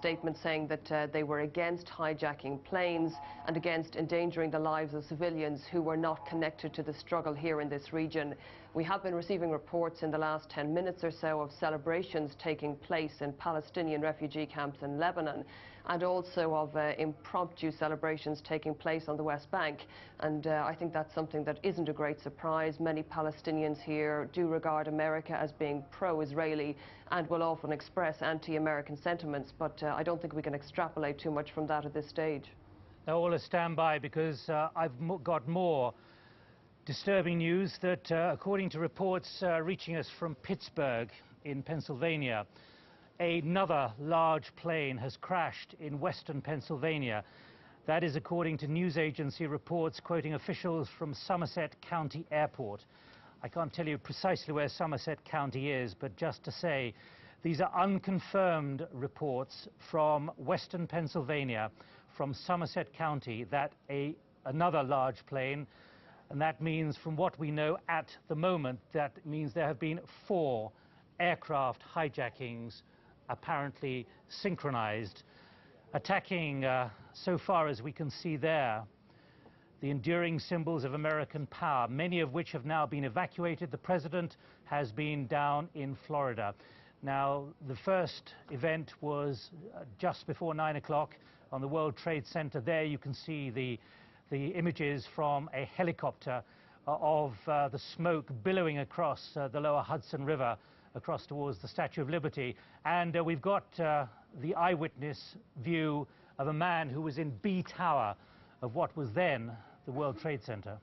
statement saying that they were against hijacking planes and against endangering the lives of civilians who were not connected to the struggle here in this region. We have been receiving reports in the last 10 minutes or so of celebrations taking place in Palestinian refugee camps in Lebanon, and also of impromptu celebrations taking place on the West Bank. And I think that's something that isn't a great surprise. Many Palestinians here do regard America as being pro-Israeli and will often express anti-American sentiments, but I don't think we can extrapolate too much from that at this stage. Now, all stand by, because I've got more disturbing news that, according to reports reaching us from Pittsburgh in Pennsylvania, another large plane has crashed in western Pennsylvania. That is according to news agency reports quoting officials from Somerset County Airport. I can't tell you precisely where Somerset County is, but just to say, these are unconfirmed reports from western Pennsylvania, from Somerset County, that another large plane, and that means, from what we know at the moment, that means there have been 4 aircraft hijackings apparently synchronized, attacking, so far as we can see there, the enduring symbols of American power, many of which have now been evacuated. The president has been down in Florida. Now, the first event was just before 9 o'clock on the World Trade Center. There you can see the images from a helicopter of the smoke billowing across the lower Hudson River, across towards the Statue of Liberty. And we've got the eyewitness view of a man who was in B Tower of what was then the World Trade Center.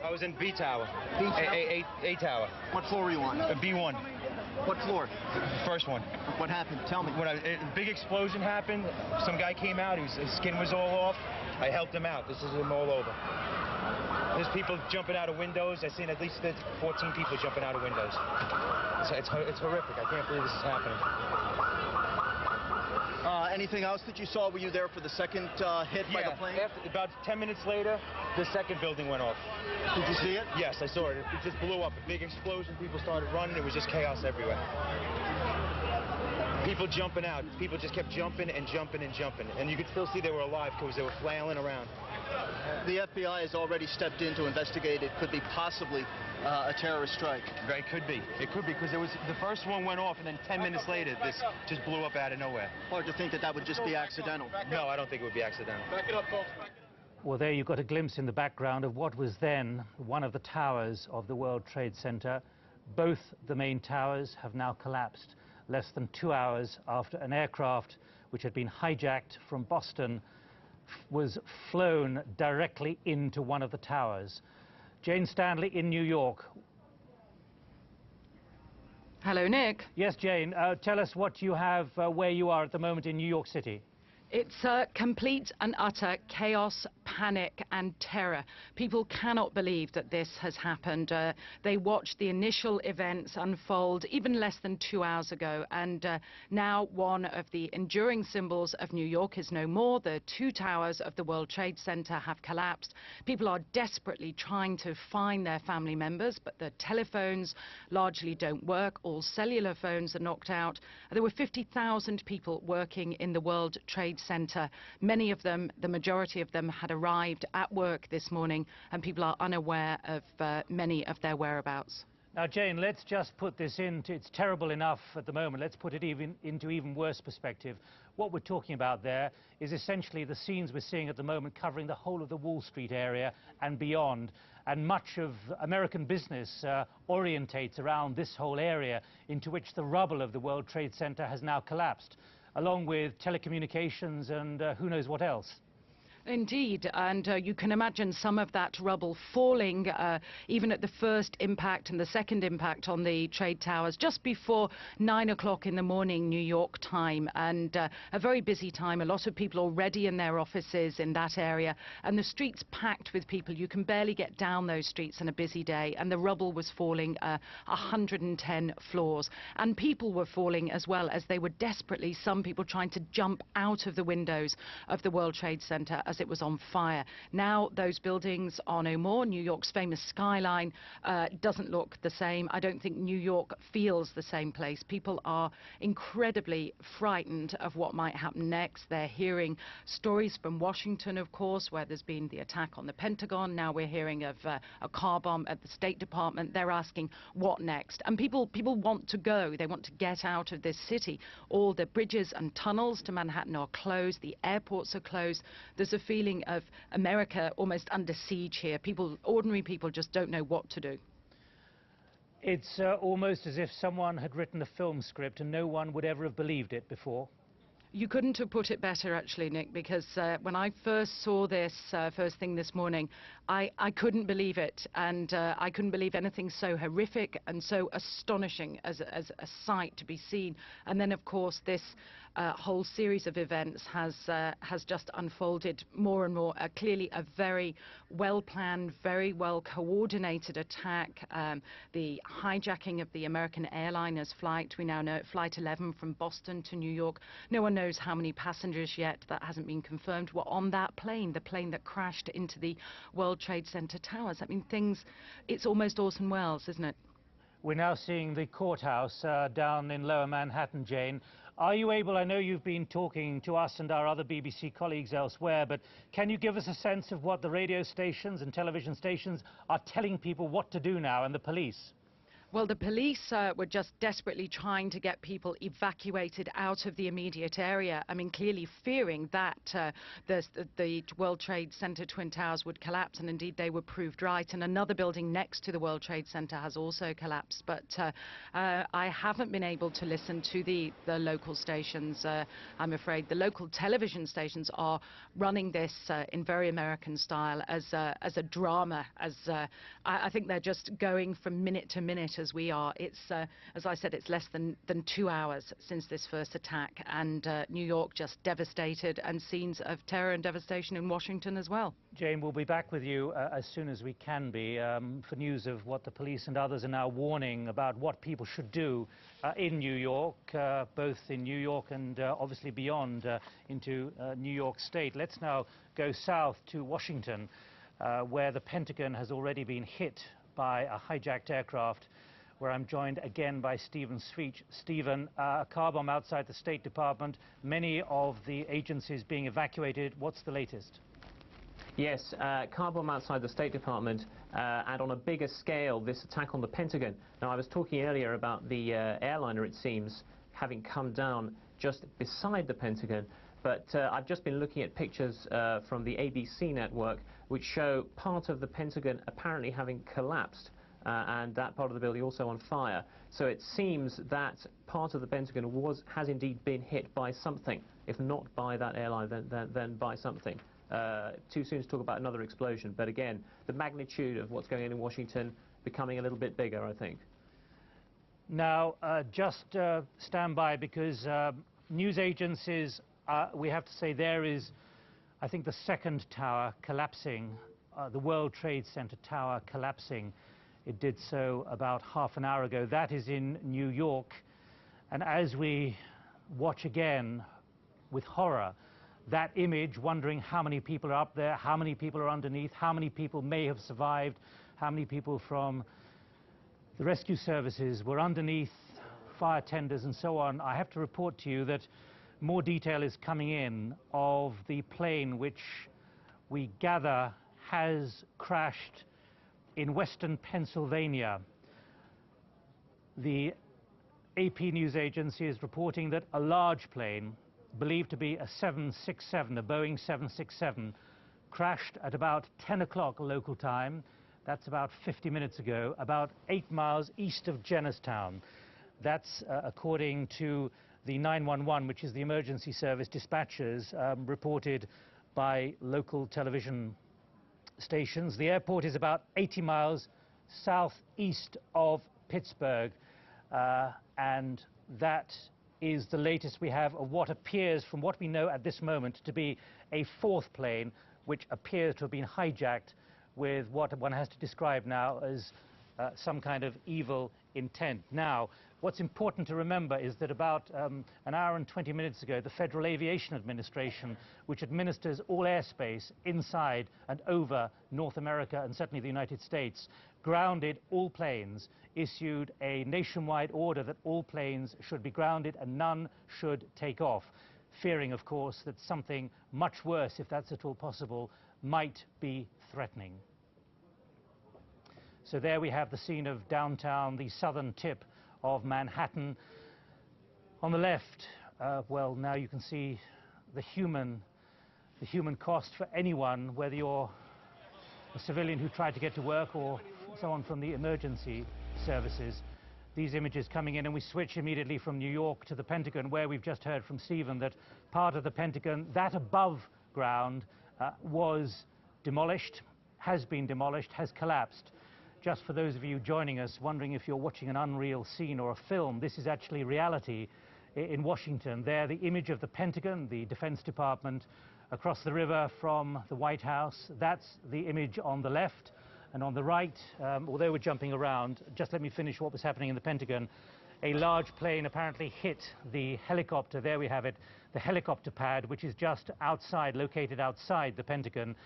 I was in B Tower. A Tower. What floor were you on? B1. What floor? First one. What happened? Tell me. When a big explosion happened, some guy came out, his skin was all off. I helped him out. This is him all over. There's people jumping out of windows. I've seen at least 14 people jumping out of windows. It's horrific. I can't believe this is happening. Anything else that you saw? Were you there for the second hit by the plane? About 10 minutes later, the second building went off. Did you see it? Yes, I saw it. It just blew up. A big explosion. People started running. It was just chaos everywhere. People jumping out. People just kept jumping and jumping and jumping. And you could still see they were alive because they were flailing around. The FBI has already stepped in to investigate. It could be possibly a terrorist strike. It could be. It could be, because the first one went off, and then 10 minutes later, this just blew up out of nowhere. Hard to think that that would just be accidental. No, I don't think it would be accidental. Back it up, folks. Well, there you've got a glimpse in the background of what was then one of the towers of the World Trade Center. Both the main towers have now collapsed less than 2 hours after an aircraft which had been hijacked from Boston was flown directly into one of the towers. Jane Stanley in New York. Hello, Nick. Yes, Jane. Tell us what you have, where you are at the moment in New York City. It's complete and utter chaos, panic and terror. People cannot believe that this has happened. They watched the initial events unfold even less than 2 hours ago, and now one of the enduring symbols of New York is no more. The 2 towers of the World Trade Center have collapsed. People are desperately trying to find their family members, but the telephones largely don't work. All cellular phones are knocked out. There were 50,000 people working in the World Trade Center. Many of them, the majority of them, had arrived at work this morning, and people are unaware of many of their whereabouts. Now, Jane, let's just put this into, it's terrible enough at the moment, let's put it into even worse perspective. What we're talking about there is essentially the scenes we're seeing at the moment covering the whole of the Wall Street area and beyond. And much of American business orientates around this whole area, into which the rubble of the World Trade Center has now collapsed, along with telecommunications and who knows what else. Indeed, and you can imagine some of that rubble falling even at the first impact and the second impact on the trade towers just before 9 o'clock in the morning New York time, and a very busy time. A lot of people already in their offices in that area, and the streets packed with people. You can barely get down those streets on a busy day, and the rubble was falling 110 floors, and people were falling as well, as they were desperately, some people trying to jump out of the windows of the World Trade Center as as it was on fire. Now those buildings are no more. New York's famous skyline doesn't look the same. I don't think New York feels the same place. People are incredibly frightened of what might happen next. They're hearing stories from Washington, of course, where there's been the attack on the Pentagon. Now we're hearing of a car bomb at the State Department. They're asking what next. And people want to go. They want to get out of this city. All the bridges and tunnels to Manhattan are closed. The airports are closed. There's a feeling of America almost under siege here. Ordinary people just don't know what to do. It's almost as if someone had written a film script and no one would ever have believed it before. You couldn't have put it better, actually, Nick, because when I first saw this first thing this morning, I couldn't believe it, and I couldn't believe anything so horrific and so astonishing as a sight to be seen. And then, of course, this whole series of events has just unfolded more and more. Clearly, a very well-planned, very well-coordinated attack. The hijacking of the American airliners flight, we now know, Flight 11 from Boston to New York. No one knows how many passengers yet, that hasn't been confirmed, were on that plane, the plane that crashed into the World Trade Center towers. I mean, it's almost Orson Welles, isn't it? We're now seeing the courthouse down in Lower Manhattan, Jane. Are you able, I know you've been talking to us and our other BBC colleagues elsewhere, but can you give us a sense of what the radio stations and television stations are telling people what to do now, and the police? Well, the police were just desperately trying to get people evacuated out of the immediate area. I mean, clearly fearing that the World Trade Center Twin Towers would collapse, and indeed they were proved right. And another building next to the World Trade Center has also collapsed. But I haven't been able to listen to the local stations. I'm afraid the local television stations are running this in very American style as a drama. I think they're just going from minute to minute as we are. It's, as I said, it's less than 2 hours since this first attack, and New York just devastated, and scenes of terror and devastation in Washington as well. Jane, we'll be back with you as soon as we can be for news of what the police and others are now warning about what people should do in New York, both in New York and obviously beyond into New York State. Let's now go south to Washington, where the Pentagon has already been hit by a hijacked aircraft, where I'm joined again by Stephen Sveach. Stephen, a car bomb outside the State Department, many of the agencies being evacuated. What's the latest? Yes, car bomb outside the State Department, and on a bigger scale, this attack on the Pentagon. Now, I was talking earlier about the airliner, it seems, having come down just beside the Pentagon, but I've just been looking at pictures from the ABC network, which show part of the Pentagon apparently having collapsed, and that part of the building also on fire. So it seems that part of the Pentagon has indeed been hit by something. If not by that airline, then by something. Too soon to talk about another explosion, but again, the magnitude of what's going on in Washington becoming a little bit bigger, I think. Now, just stand by, because news agencies, we have to say, there is, I think, the second tower collapsing, the World Trade Center tower collapsing. It did so about half an hour ago. That is in New York. And as we watch again with horror that image, wondering how many people are up there, how many people are underneath, how many people may have survived, how many people from the rescue services were underneath, fire tenders and so on, I have to report to you that more detail is coming in of the plane which we gather has crashed in western Pennsylvania. The AP news agency is reporting that a large plane, believed to be a 767, a Boeing 767, crashed at about 10 o'clock local time. That's about 50 minutes ago, about 8 miles east of Jennerstown. That's according to the 911, which is the emergency service dispatchers, reported by local television stations. The airport is about 80 miles southeast of Pittsburgh, and that is the latest we have of what appears, from what we know at this moment, to be a fourth plane which appears to have been hijacked with what one has to describe now as some kind of evil intent. Now, What's important to remember is that about an hour and 20 minutes ago, the Federal Aviation Administration, which administers all airspace inside and over North America and certainly the United States, grounded all planes, issued a nationwide order that all planes should be grounded and none should take off, fearing, of course, that something much worse, if that's at all possible, might be threatening. So there we have the scene of downtown, the southern tip of Manhattan. On the left, well, now you can see the human cost for anyone, whether you're a civilian who tried to get to work or someone from the emergency services. These images coming in, and we switch immediately from New York to the Pentagon, where we've just heard from Stephen that part of the Pentagon, that above ground, was demolished, has been demolished, has collapsed. Just for those of you joining us, wondering if you're watching an unreal scene or a film, this is actually reality in Washington. There, the image of the Pentagon, the Defense Department, across the river from the White House. That's the image on the left. And on the right, although we're jumping around, just let me finish what was happening in the Pentagon. A large plane apparently hit the helicopter. There we have it, the helicopter pad, which is just outside, located outside the Pentagon.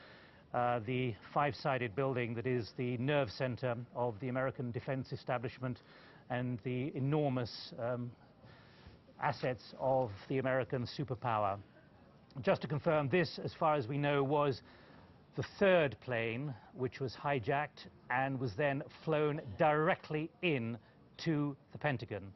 The five-sided building that is the nerve center of the American defense establishment and the enormous assets of the American superpower. Just to confirm, this, as far as we know, was the third plane which was hijacked and was then flown directly in to the Pentagon.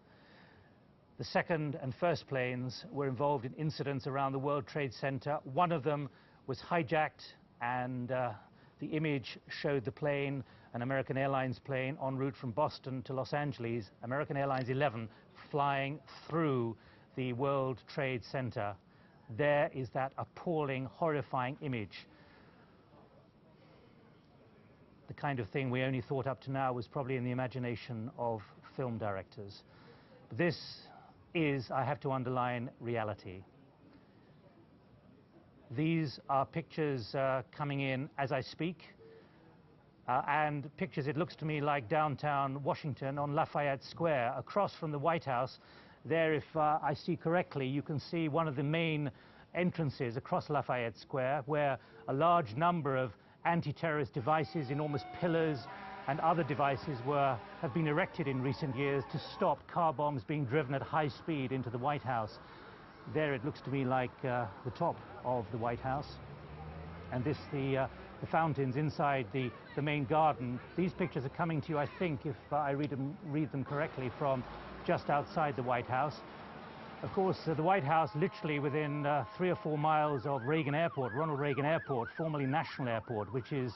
The second and first planes were involved in incidents around the World Trade Center. One of them was hijacked, and the image showed the plane, an American Airlines plane, en route from Boston to Los Angeles, American Airlines 11, flying through the World Trade Center. There is that appalling, horrifying image. The kind of thing we only thought up to now was probably in the imagination of film directors. But this is, I have to underline, reality. These are pictures coming in as I speak, and pictures, it looks to me like downtown Washington on Lafayette Square, across from the White House. There, if I see correctly, you can see one of the main entrances across Lafayette Square, where a large number of anti-terrorist devices, enormous pillars and other devices have been erected in recent years to stop car bombs being driven at high speed into the White House. There it looks to me like the top of the White House, and this the fountains inside the main garden. These pictures are coming to you, I think, if I read them correctly, from just outside the White House. Of course, the White House literally within 3 or 4 miles of Reagan Airport, Ronald Reagan Airport, formerly National Airport, which is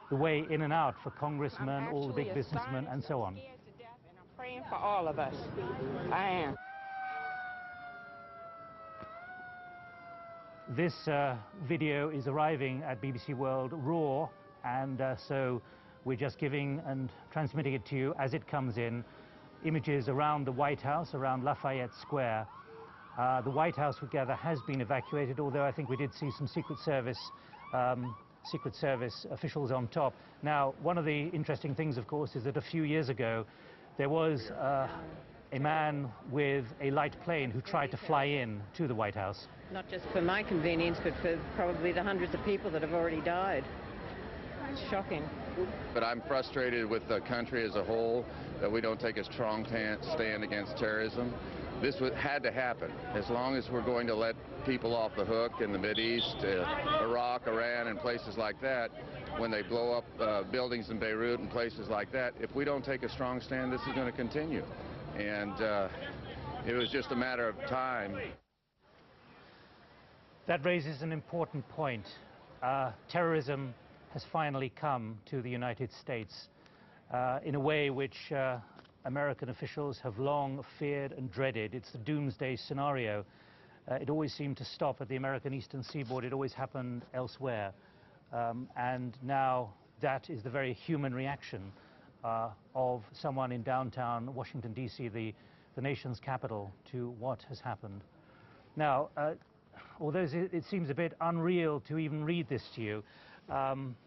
the way in and out for congressmen, all the big businessmen, and so on. I'm praying for all of us. I am. This video is arriving at BBC World Raw, and so we're just giving and transmitting it to you as it comes in. Images around the White House, around Lafayette Square. The White House, we gather, has been evacuated, although I think we did see some Secret Service officials on top. Now, one of the interesting things, of course, is that a few years ago there was a man with a light plane who tried to fly in to the White House. Not just for my convenience, but for probably the hundreds of people that have already died. It's shocking. But I'm frustrated with the country as a whole that we don't take a strong stand against terrorism. This had to happen. As long as we're going to let people off the hook in the Mideast, Iraq, Iran, and places like that, when they blow up buildings in Beirut and places like that, if we don't take a strong stand, this is going to continue. And it was just a matter of time. That raises an important point. Terrorism has finally come to the United States in a way which American officials have long feared and dreaded. It's the doomsday scenario. It always seemed to stop at the American eastern seaboard. It always happened elsewhere. And now that is the very human reaction of someone in downtown Washington, D.C., the nation's capital, to what has happened. Now, although it seems a bit unreal to even read this to you,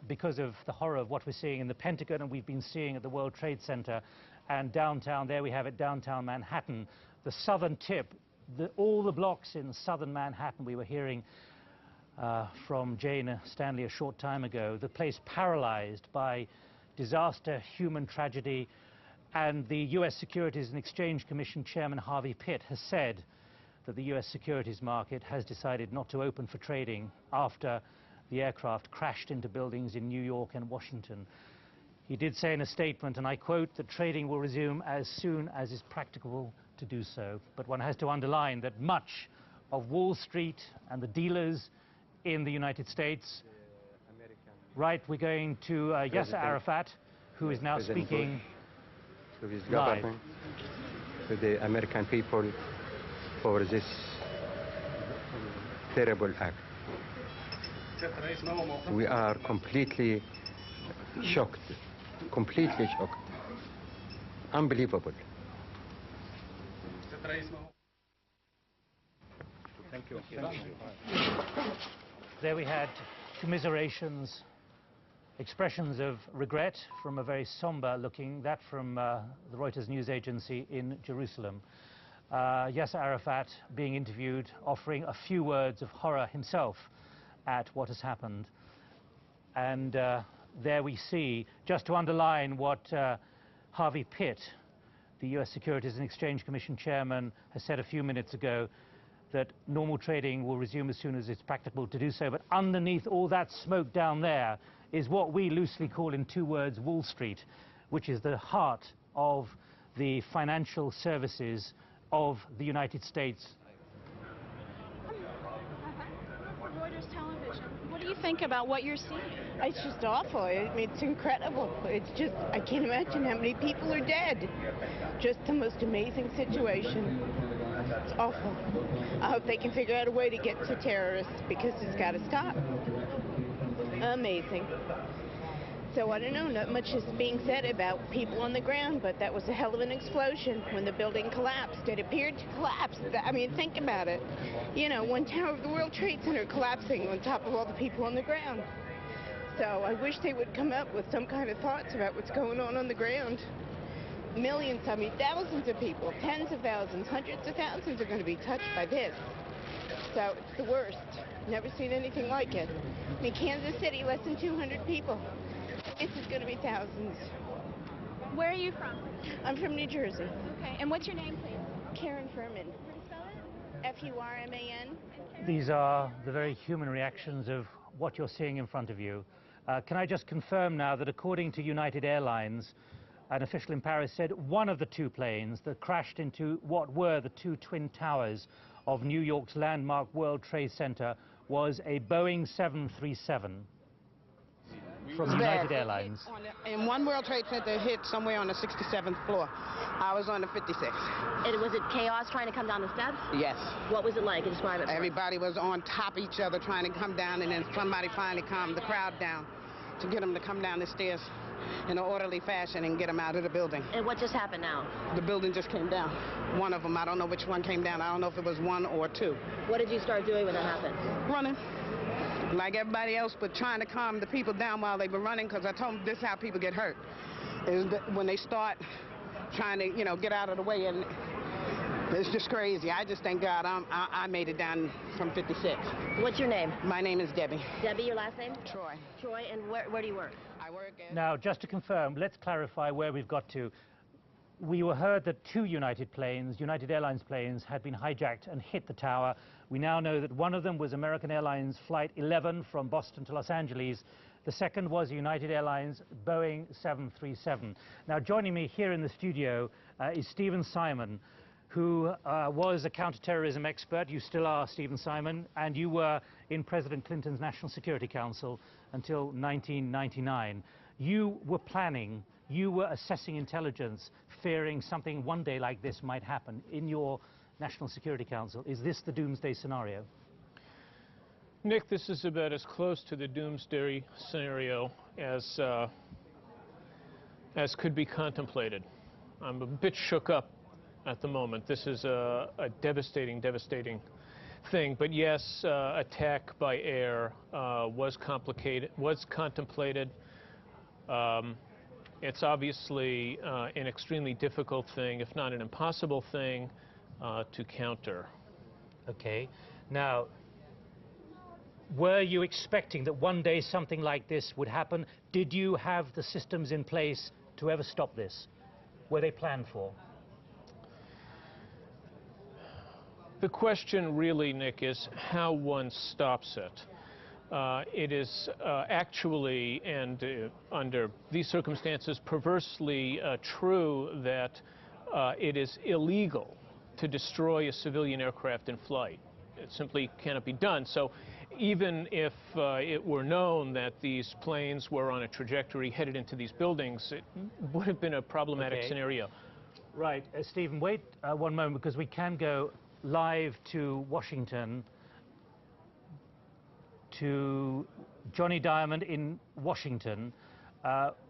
because of the horror of what we're seeing in the Pentagon and we've been seeing at the World Trade Center, and downtown, there we have it, downtown Manhattan, the southern tip, all the blocks in southern Manhattan. We were hearing from Jane Stanley a short time ago, the place paralyzed by disaster, human tragedy, and the U.S. Securities and Exchange Commission Chairman Harvey Pitt has said that the U.S. securities market has decided not to open for trading after the aircraft crashed into buildings in New York and Washington. He did say in a statement, and I quote, that trading will resume as soon as is practicable to do so. But one has to underline that much of Wall Street and the dealers in the United States. Right, we're going to Yasser Arafat, who is now speaking to his live. government, to the American people for this terrible act. We are completely shocked, unbelievable. Thank you. There we had commiserations, expressions of regret from a very somber looking, that from the Reuters news agency in Jerusalem. Yasser Arafat being interviewed, offering a few words of horror himself at what has happened. And there we see, just to underline what Harvey Pitt, the US Securities and Exchange Commission chairman, has said a few minutes ago, that normal trading will resume as soon as it's practicable to do so. But underneath all that smoke down there is what we loosely call in two words Wall Street, which is the heart of the financial services of the United States. Reuters television. What do you think about what you're seeing? It's just awful. I mean, it's incredible. It's just, I can't imagine how many people are dead. Just the most amazing situation. It's awful. I hope they can figure out a way to get to terrorists, because it's got to stop. Amazing. So I don't know, not much is being said about people on the ground, but that was a hell of an explosion when the building collapsed. It appeared to collapse. I mean, think about it. You know, one tower of the World Trade Center collapsing on top of all the people on the ground. So I wish they would come up with some kind of thoughts about what's going on the ground. Millions, I mean thousands of people, tens of thousands, hundreds of thousands are going to be touched by this. So it's the worst. Never seen anything like it. I mean, Kansas City, less than 200 people. This is going to be thousands. Where are you from? I'm from New Jersey. Okay, and what's your name, please? Karen Furman. How do you spell it? F-U-R-M-A-N. These are the very human reactions of what you're seeing in front of you. Can I just confirm now that according to United Airlines, an official in Paris said one of the two planes that crashed into what were the two twin towers of New York's landmark World Trade Center was a Boeing 737 from United Airlines. And one World Trade Center hit somewhere on the 67th floor. I was on the 56th. And was it chaos trying to come down the steps? Yes. What was it like? Describe it. Everybody was on top of each other trying to come down, and then somebody finally calmed the crowd down to get them to come down the stairs in an orderly fashion and get them out of the building. And what just happened now? The building just came down. One of them, I don't know which one came down. I don't know if it was one or two. What did you start doing when that happened? Running. Like everybody else, but trying to calm the people down while they were running, because I told them this is how people get hurt. Is that when they start trying to, you know, get out of the way, and it's just crazy. I just thank God I made it down from 56. What's your name? My name is Debbie. Debbie, your last name? Troy. Troy, and where do you work? I work at... Now, just to confirm, let's clarify where we've got to. We were heard that two United Airlines planes, had been hijacked and hit the tower. We now know that one of them was American Airlines Flight 11 from Boston to Los Angeles. The second was United Airlines Boeing 737. Now, joining me here in the studio is Stephen Simon, who was a counterterrorism expert. You still are, Stephen Simon, and you were in President Clinton's National Security Council until 1999. You were planning, you were assessing intelligence, fearing something one day like this might happen in your National Security Council. Is this the doomsday scenario? Nick, this is about as close to the doomsday scenario as could be contemplated. I'm a bit shook up at the moment. This is a devastating thing. But yes, attack by air was contemplated, It's obviously an extremely difficult thing, if not an impossible thing, to counter. Okay. Now, were you expecting that one day something like this would happen? Did you have the systems in place to ever stop this? Were they planned for? The question really, Nick, is how one stops it. It is actually, and under these circumstances, perversely true that it is illegal to destroy a civilian aircraft in flight. It simply cannot be done. So even if it were known that these planes were on a trajectory headed into these buildings, it would have been a problematic scenario. Right. Stephen, wait one moment, because we can go live to Washington, to Johnny Diamond in Washington,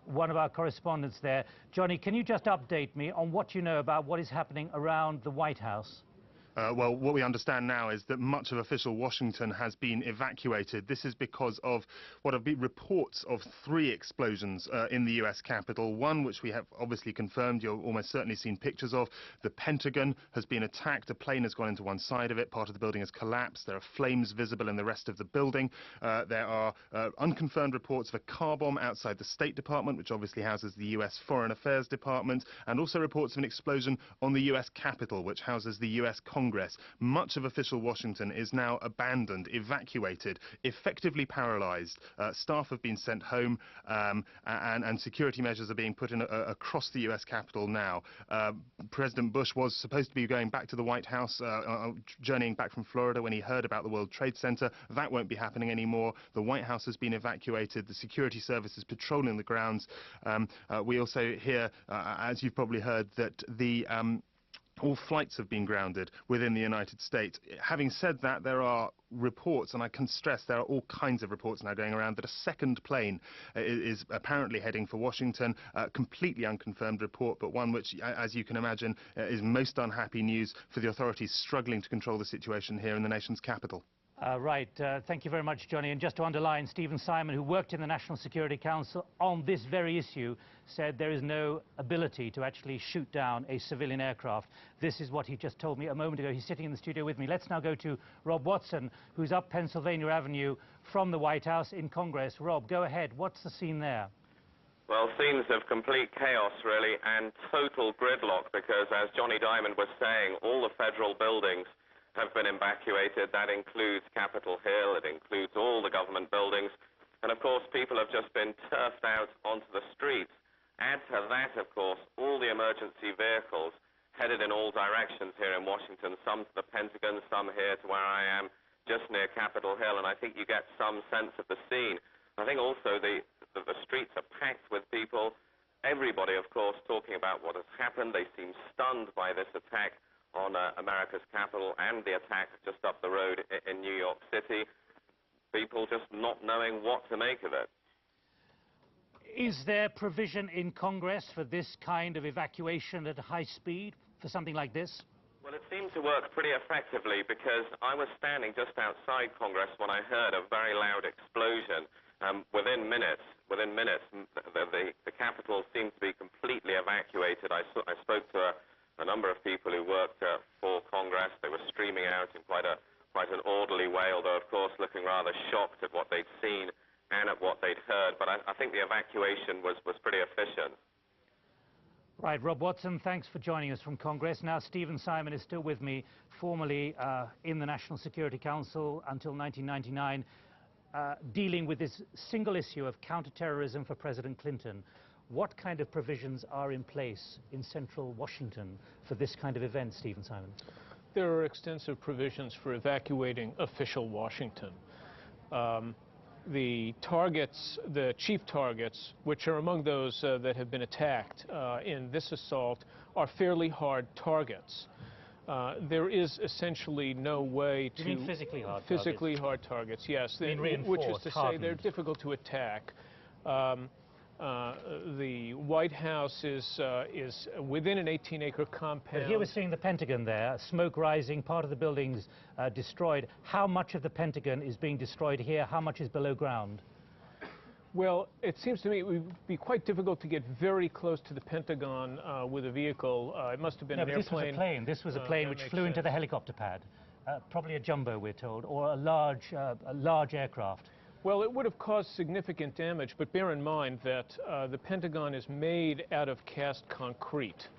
one of our correspondents there. Johnny, can you just update me on what you know about what is happening around the White House? Well, what we understand now is that much of official Washington has been evacuated. This is because of what have been reports of 3 explosions in the US Capitol. One, which we have obviously confirmed, you've almost certainly seen pictures of. The Pentagon has been attacked. A plane has gone into one side of it. Part of the building has collapsed. There are flames visible in the rest of the building. There are unconfirmed reports of a car bomb outside the State Department, which obviously houses the US Foreign Affairs Department, and also reports of an explosion on the US Capitol, which houses the US Congress. Much of official Washington is now abandoned, evacuated, effectively paralyzed. Staff have been sent home, and security measures are being put in across the US Capitol now. President Bush was supposed to be going back to the White House, journeying back from Florida when he heard about the World Trade Center. That won't be happening anymore. The White House has been evacuated. The security service is patrolling the grounds. We also hear, as you've probably heard, that all flights have been grounded within the United States. Having said that, there are reports, and I can stress there are all kinds of reports now going around, that a second plane is apparently heading for Washington. Completely unconfirmed report, but one which, as you can imagine, is most unhappy news for the authorities struggling to control the situation here in the nation's capital. Right. Thank you very much, Johnny. And just to underline, Stephen Simon, who worked in the National Security Council on this very issue, said there is no ability to actually shoot down a civilian aircraft. This is what he just told me a moment ago. He's sitting in the studio with me. Let's now go to Rob Watson, who's up Pennsylvania Avenue from the White House in Congress. Rob, go ahead. What's the scene there? Well, scenes of complete chaos, really, and total gridlock, because, as Johnny Diamond was saying, all the federal buildings have been evacuated. That includes Capitol Hill, it includes all the government buildings, and of course people have just been turfed out onto the streets. Add to that, of course, all the emergency vehicles headed in all directions here in Washington, some to the Pentagon, some here to where I am, just near Capitol Hill, and I think you get some sense of the scene. I think also the streets are packed with people, everybody, of course, talking about what has happened. They seem stunned by this attack on America's capital and the attack just up the road in New York City. People just not knowing what to make of it. Is there provision in Congress for this kind of evacuation at high speed, for something like this? Well, it seemed to work pretty effectively, because I was standing just outside Congress when I heard a very loud explosion. Within minutes, the Capitol seemed to be completely evacuated. I spoke to a number of people who worked for Congress. They were streaming out in quite an orderly way, although, of course, looking rather shocked at what they'd seen and at what they'd heard. But I think the evacuation was pretty efficient. Right, Rob Watson, thanks for joining us from Congress. Now, Stephen Simon is still with me, formerly in the National Security Council until 1999, dealing with this single issue of counterterrorism for President Clinton. What kind of provisions are in place in central Washington for this kind of event, Stephen Simon? There are extensive provisions for evacuating official Washington. The targets, the chief targets, which are among those that have been attacked in this assault, are fairly hard targets. There is essentially no way to... You mean physically hard targets? Physically hard targets, yes. Reinforced, which is to say they're difficult to attack. The White House is within an 18-acre compound. But here we're seeing the Pentagon there, smoke rising, part of the building's destroyed. How much of the Pentagon is being destroyed here? How much is below ground? Well, it seems to me it would be quite difficult to get very close to the Pentagon with a vehicle. It must have been an airplane. This was a plane. This was a plane which flew into the helicopter pad. Probably a jumbo, we're told, or a large aircraft. Well, it would have caused significant damage, but bear in mind that the Pentagon is made out of cast concrete,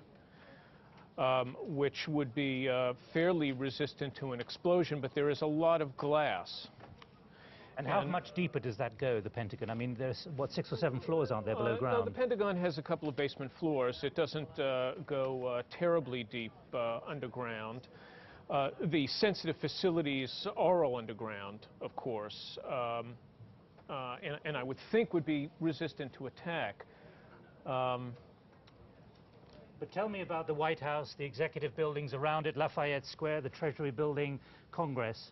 which would be fairly resistant to an explosion, but there is a lot of glass. And how much deeper does that go, the Pentagon? I mean, there's, what, 6 or 7 floors, aren't there, below ground? No, the Pentagon has a couple of basement floors. It doesn't go terribly deep underground. The sensitive facilities are all underground, of course, and I would think would be resistant to attack. But tell me about the White House, the executive buildings around it, Lafayette Square, the Treasury Building, Congress.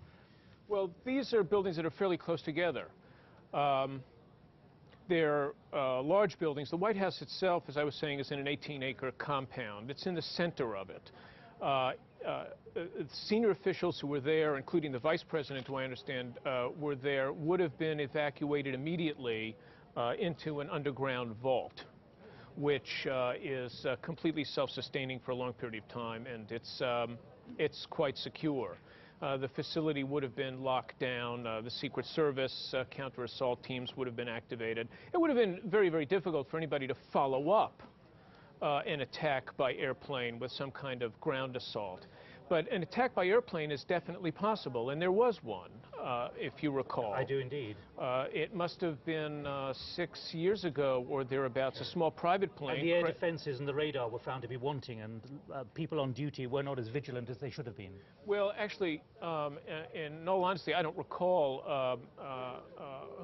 Well, these are buildings that are fairly close together. They're large buildings. The White House itself, as I was saying, is in an 18-acre compound. It's in the center of it. Senior officials who were there, including the vice president, who I understand were there, would have been evacuated immediately into an underground vault, which is completely self-sustaining for a long period of time, and it's quite secure. The facility would have been locked down. The Secret Service counter-assault teams would have been activated. It would have been very, very difficult for anybody to follow up an attack by airplane with some kind of ground assault. But an attack by airplane is definitely possible, and there was one, if you recall. I do indeed. It must have been 6 years ago or thereabouts, a small private plane. And the air defenses and the radar were found to be wanting, and people on duty were not as vigilant as they should have been. Well, actually, in all honesty, I don't recall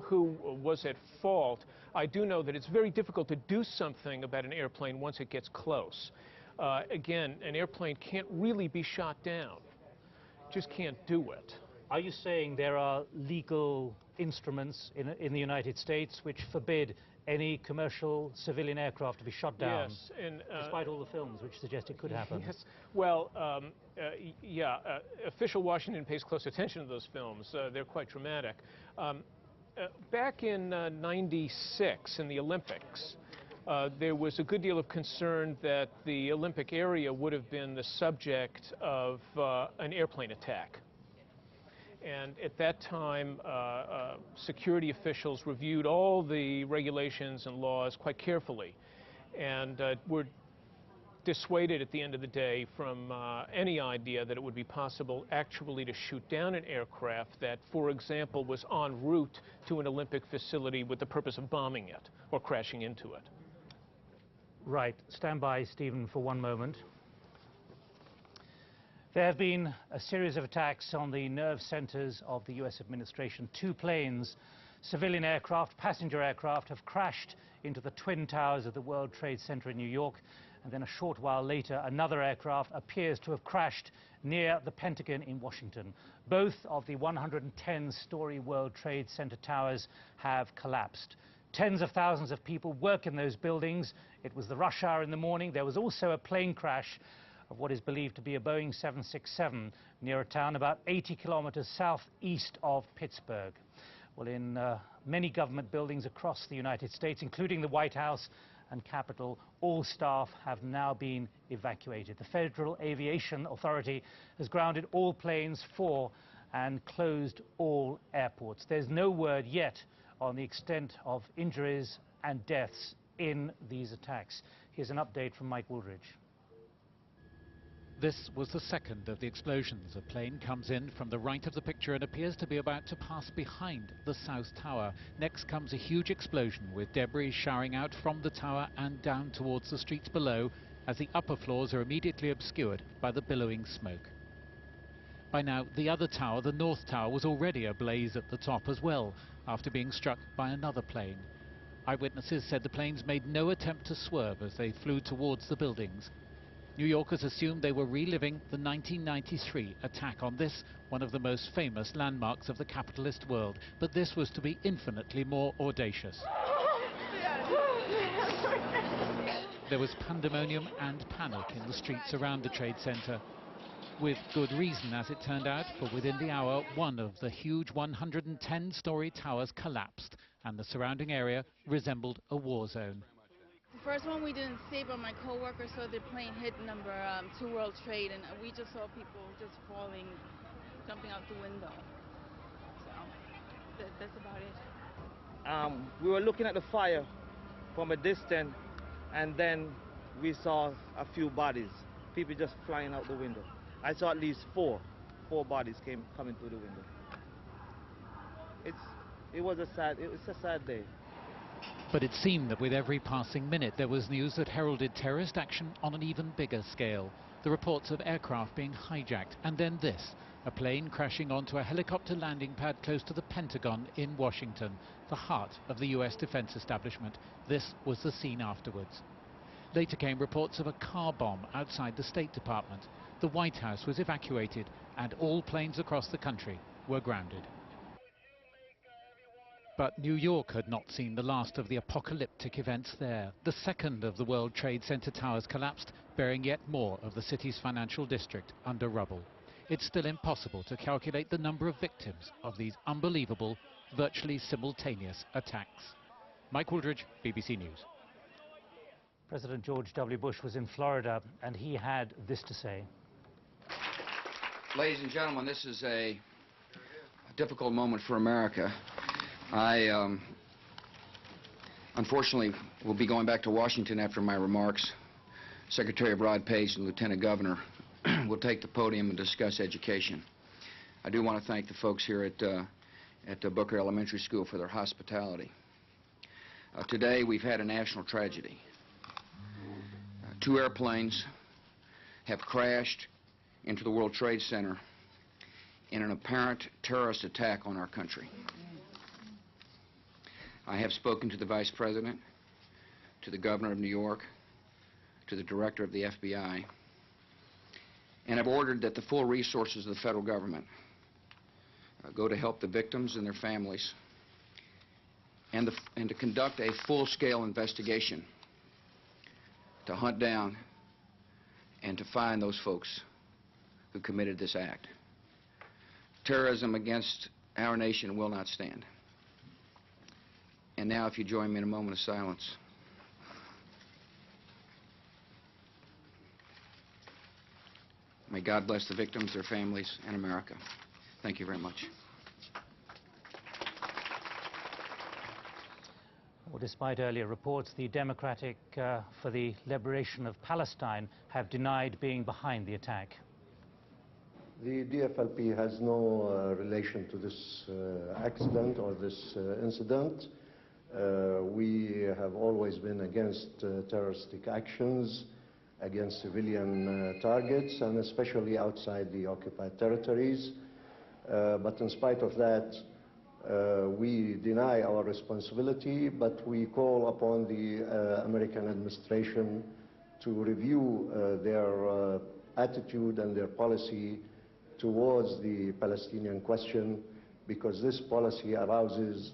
who was at fault. I do know that it's very difficult to do something about an airplane once it gets close. Again, an airplane can't really be shot down. Just can't do it. Are you saying there are legal instruments in the United States which forbid any commercial civilian aircraft to be shot down? Yes. And, despite all the films which suggest it could happen. Yes. Well, yeah, official Washington pays close attention to those films. They're quite dramatic. Back in '96 in the Olympics, there was a good deal of concern that the Olympic area would have been the subject of an airplane attack. And at that time, security officials reviewed all the regulations and laws quite carefully, and were dissuaded at the end of the day from any idea that it would be possible actually to shoot down an aircraft that, for example, was en route to an Olympic facility with the purpose of bombing it or crashing into it. Right. Stand by, Stephen, for one moment. There have been a series of attacks on the nerve centers of the U.S. administration. 2 planes, civilian aircraft, passenger aircraft, have crashed into the Twin Towers of the World Trade Center in New York. And then a short while later, another aircraft appears to have crashed near the Pentagon in Washington. Both of the 110-story World Trade Center towers have collapsed. Tens of thousands of people work in those buildings. It was the rush hour in the morning. There was also a plane crash of what is believed to be a Boeing 767 near a town about 80 kilometers southeast of Pittsburgh. Well, in many government buildings across the United States, including the White House and Capitol, all staff have now been evacuated. The Federal Aviation Authority has grounded all planes for and closed all airports. There's no word yet on the extent of injuries and deaths in these attacks. Here's an update from Mike Woolridge. This was the second of the explosions. A plane comes in from the right of the picture and appears to be about to pass behind the South Tower. Next comes a huge explosion with debris showering out from the tower and down towards the streets below as the upper floors are immediately obscured by the billowing smoke. By now, the other tower, the North Tower, was already ablaze at the top as well, after being struck by another plane. Eyewitnesses said the planes made no attempt to swerve as they flew towards the buildings. New Yorkers assumed they were reliving the 1993 attack on this, one of the most famous landmarks of the capitalist world. But this was to be infinitely more audacious. There was pandemonium and panic in the streets around the Trade Center. With good reason, as it turned out, for within the hour, one of the huge 110-story towers collapsed, and the surrounding area resembled a war zone. The first one we didn't see, but my coworker saw the plane hit number 2 World Trade, and we just saw people just falling, jumping out the window. So that's about it. We were looking at the fire from a distance, and then we saw a few bodies, people just flying out the window. I saw at least four bodies coming through the window. It's a sad day. But it seemed that with every passing minute there was news that heralded terrorist action on an even bigger scale. The reports of aircraft being hijacked, and then this, a plane crashing onto a helicopter landing pad close to the Pentagon in Washington, the heart of the US defense establishment. This was the scene afterwards. Later came reports of a car bomb outside the State Department. The White House was evacuated, and all planes across the country were grounded. But New York had not seen the last of the apocalyptic events there. The second of the World Trade Center towers collapsed, burying yet more of the city's financial district under rubble. It's still impossible to calculate the number of victims of these unbelievable, virtually simultaneous attacks. Mike Wooldridge, BBC News. President George W. Bush was in Florida, and he had this to say. Ladies and gentlemen, this is a difficult moment for America. I, unfortunately, will be going back to Washington after my remarks. Secretary Rod Pace and Lieutenant Governor will take the podium and discuss education. I do want to thank the folks here at Booker Elementary School for their hospitality. Today, we've had a national tragedy. 2 airplanes have crashed into the World Trade Center in an apparent terrorist attack on our country. I have spoken to the Vice President, to the Governor of New York, to the Director of the FBI, and have ordered that the full resources of the federal government go to help the victims and their families, and to conduct a full-scale investigation to hunt down and to find those folks who committed this act. Terrorism against our nation will not stand. And now, if you join me in a moment of silence. May God bless the victims, their families, and America. Thank you very much. Well, despite earlier reports, the Democratic for the Liberation of Palestine have denied being behind the attack. The DFLP has no relation to this accident or this incident. We have always been against terroristic actions, against civilian targets, and especially outside the occupied territories. But in spite of that, we deny our responsibility, but we call upon the American administration to review their attitude and their policy towards the Palestinian question, because this policy arouses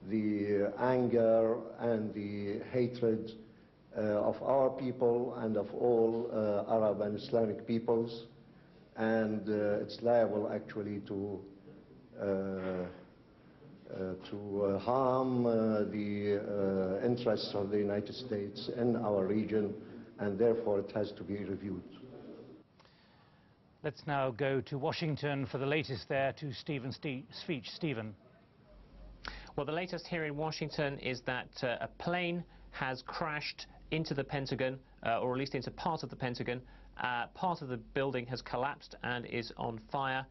the anger and the hatred of our people and of all Arab and Islamic peoples, and it's liable actually to harm the interests of the United States in our region, and therefore it has to be reviewed. Let's now go to Washington for the latest there to Stephen's speech. Stephen. Well, the latest here in Washington is that a plane has crashed into the Pentagon, or at least into part of the Pentagon. Part of the building has collapsed and is on fire.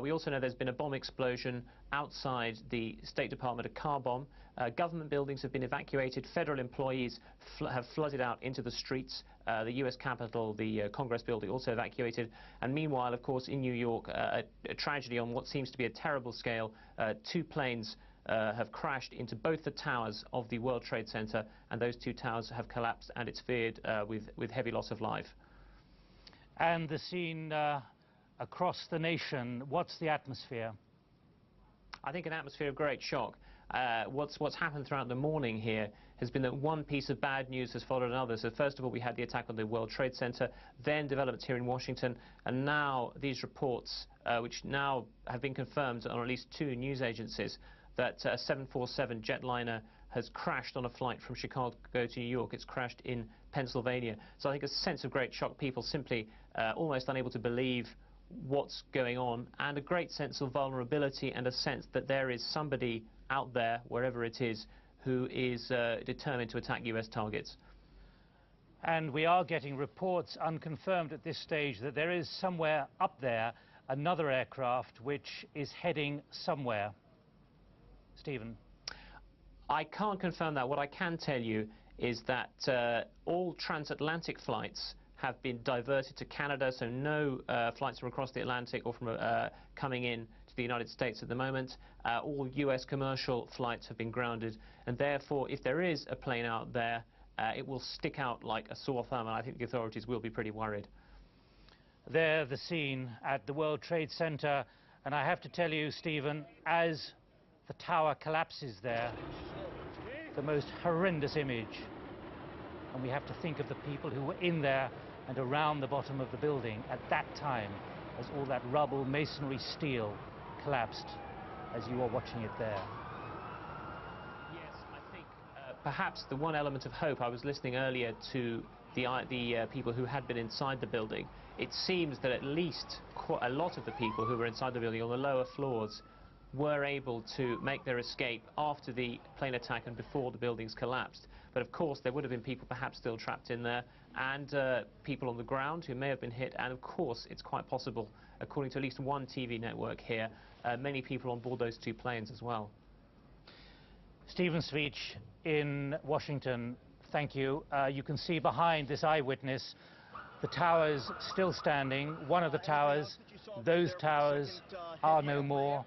We also know there's been a bomb explosion outside the State Department, a car bomb. Government buildings have been evacuated. Federal employees have flooded out into the streets. The U.S. Capitol, the Congress building, also evacuated. And meanwhile, of course, in New York, a tragedy on what seems to be a terrible scale. 2 planes have crashed into both the towers of the World Trade Center, and those 2 towers have collapsed, and it's feared with heavy loss of life. And the scene across the nation, what's the atmosphere? I think an atmosphere of great shock. What's happened throughout the morning here has been that one piece of bad news has followed another. So first of all, we had the attack on the World Trade Center, then developments here in Washington, and now these reports, which now have been confirmed on at least 2 news agencies, that a 747 jetliner has crashed on a flight from Chicago to New York. It's crashed in Pennsylvania. So I think a sense of great shock, people simply almost unable to believe what's going on, and a great sense of vulnerability and a sense that there is somebody out there, wherever it is, who is determined to attack US targets. And we are getting reports, unconfirmed at this stage, that there is somewhere up there another aircraft which is heading somewhere. Stephen? I can't confirm that. What I can tell you is that all transatlantic flights have been diverted to Canada, so no flights from across the Atlantic or from coming in to the United States at the moment. All US commercial flights have been grounded, and therefore if there is a plane out there, it will stick out like a sore thumb, and I think the authorities will be pretty worried. There, the scene at the World Trade Center, and I have to tell you, Stephen, as the tower collapses there, the most horrendous image, and we have to think of the people who were in there and around the bottom of the building at that time, as all that rubble, masonry, steel collapsed, as you are watching it there. Yes, I think perhaps the one element of hope, I was listening earlier to the people who had been inside the building. It seems that at least a lot of the people who were inside the building on the lower floors were able to make their escape after the plane attack and before the buildings collapsed. But of course there would have been people perhaps still trapped in there, and people on the ground who may have been hit, and of course it's quite possible, according to at least one TV network here, many people on board those 2 planes as well. Stephen Sveach in Washington, thank you. You can see behind this eyewitness the towers still standing. One of the towers, those towers are no more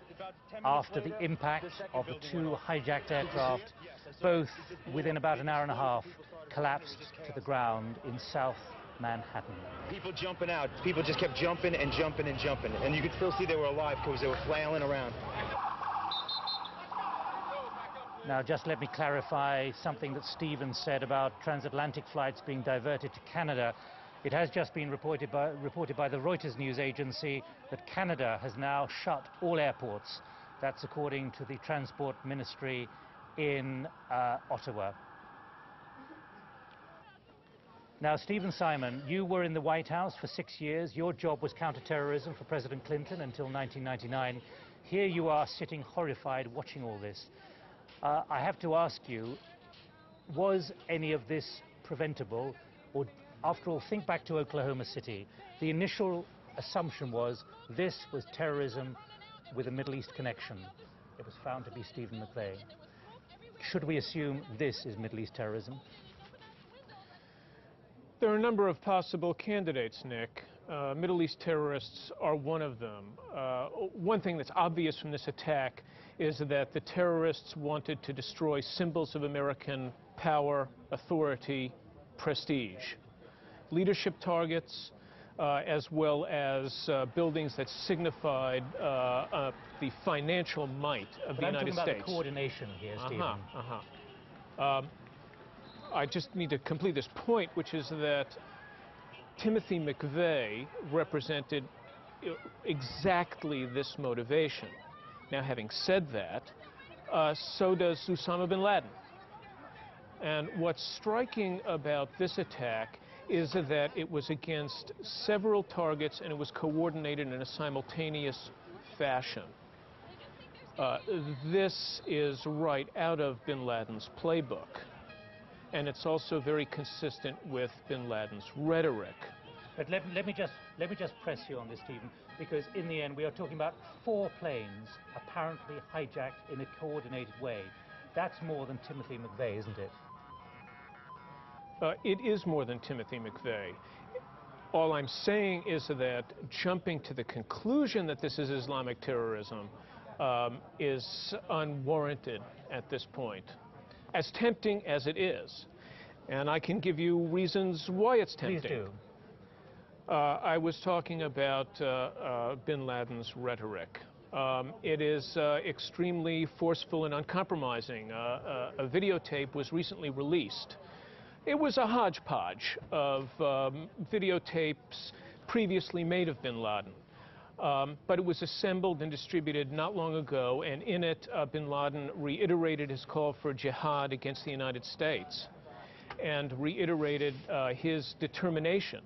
after the impact of the 2 hijacked aircraft, both within about an hour and a half, collapsed to the ground in South Manhattan. People jumping out. People just kept jumping and jumping and jumping, and you could still see they were alive because they were flailing around. Now, just let me clarify something that Stephen said about transatlantic flights being diverted to Canada. It has just been reported by the Reuters news agency that Canada has now shut all airports. That's according to the Transport Ministry in Ottawa. Now, Stephen Simon, you were in the White House for 6 years. Your job was counterterrorism for President Clinton until 1999. Here you are sitting horrified watching all this. I have to ask you, was any of this preventable? Or, after all, think back to Oklahoma City. The initial assumption was this was terrorism with a Middle East connection. It was found to be Stephen McVeigh. Should we assume this is Middle East terrorism? There are a number of possible candidates, Nick. Middle East terrorists are one of them. One thing that's obvious from this attack is that the terrorists wanted to destroy symbols of American power, authority, prestige. Leadership targets, as well as buildings that signified the financial might of the United States. I'm talking about the coordination here, Stephen. I just need to complete this point, which is that Timothy McVeigh represented exactly this motivation. Now, having said that, so does Osama bin Laden. And what's striking about this attack is that it was against several targets and it was coordinated in a simultaneous fashion. This is right out of bin Laden's playbook. And it's also very consistent with bin Laden's rhetoric. But let me just press you on this, Stephen, because in the end we are talking about 4 planes apparently hijacked in a coordinated way. That's more than Timothy McVeigh, isn't it? It is more than Timothy McVeigh. All I'm saying is that jumping to the conclusion that this is Islamic terrorism is unwarranted at this point, as tempting as it is. And I can give you reasons why it's tempting. Please do. I was talking about bin Laden's rhetoric. It is extremely forceful and uncompromising. A videotape was recently released. It was a hodgepodge of videotapes previously made of bin Laden. But it was assembled and distributed not long ago, and in it, bin Laden reiterated his call for jihad against the United States and reiterated his determination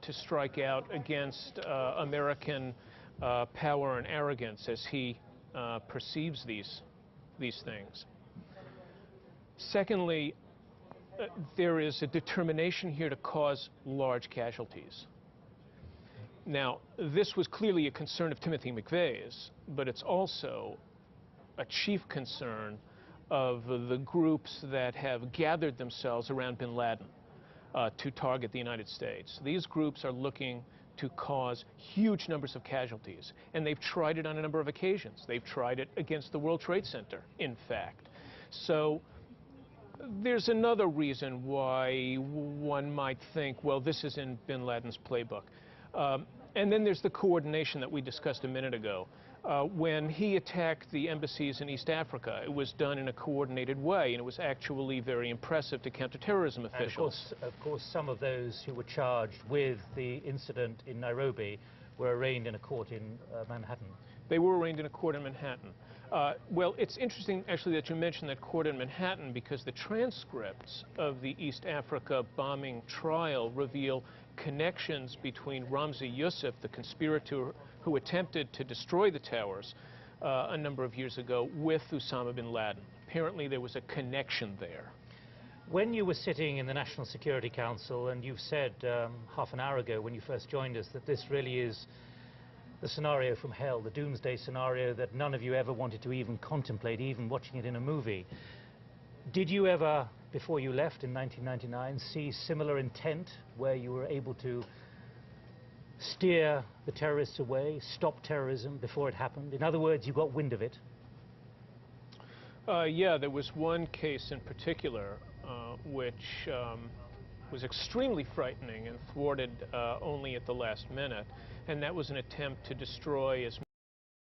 to strike out against American power and arrogance as he perceives these things. Secondly, there is a determination here to cause large casualties. Now, this was clearly a concern of Timothy McVeigh's, but it's also a chief concern of the groups that have gathered themselves around bin Laden to target the United States. These groups are looking to cause huge numbers of casualties, and they've tried it on a number of occasions. They've tried it against the World Trade Center, in fact. So there's another reason why one might think, well, this is in bin Laden's playbook. And then there's the coordination that we discussed a minute ago. When he attacked the embassies in East Africa, it was done in a coordinated way, and it was actually very impressive to counterterrorism officials. And of course, some of those who were charged with the incident in Nairobi were arraigned in a court in Manhattan. They were arraigned in a court in Manhattan. Well, it's interesting, actually, that you mentioned that court in Manhattan, because the transcripts of the East Africa bombing trial reveal connections between Ramzi Youssef, the conspirator who attempted to destroy the towers a number of years ago, with Osama bin Laden. Apparently, there was a connection there. When you were sitting in the National Security Council, and you've said half an hour ago when you first joined us that this really is the scenario from hell, the doomsday scenario that none of you ever wanted to even contemplate, even watching it in a movie. Did you ever, before you left in 1999, see similar intent where you were able to steer the terrorists away, stop terrorism before it happened? In other words, you got wind of it. Yeah, there was one case in particular which was extremely frightening and thwarted only at the last minute, and that was an attempt to destroy as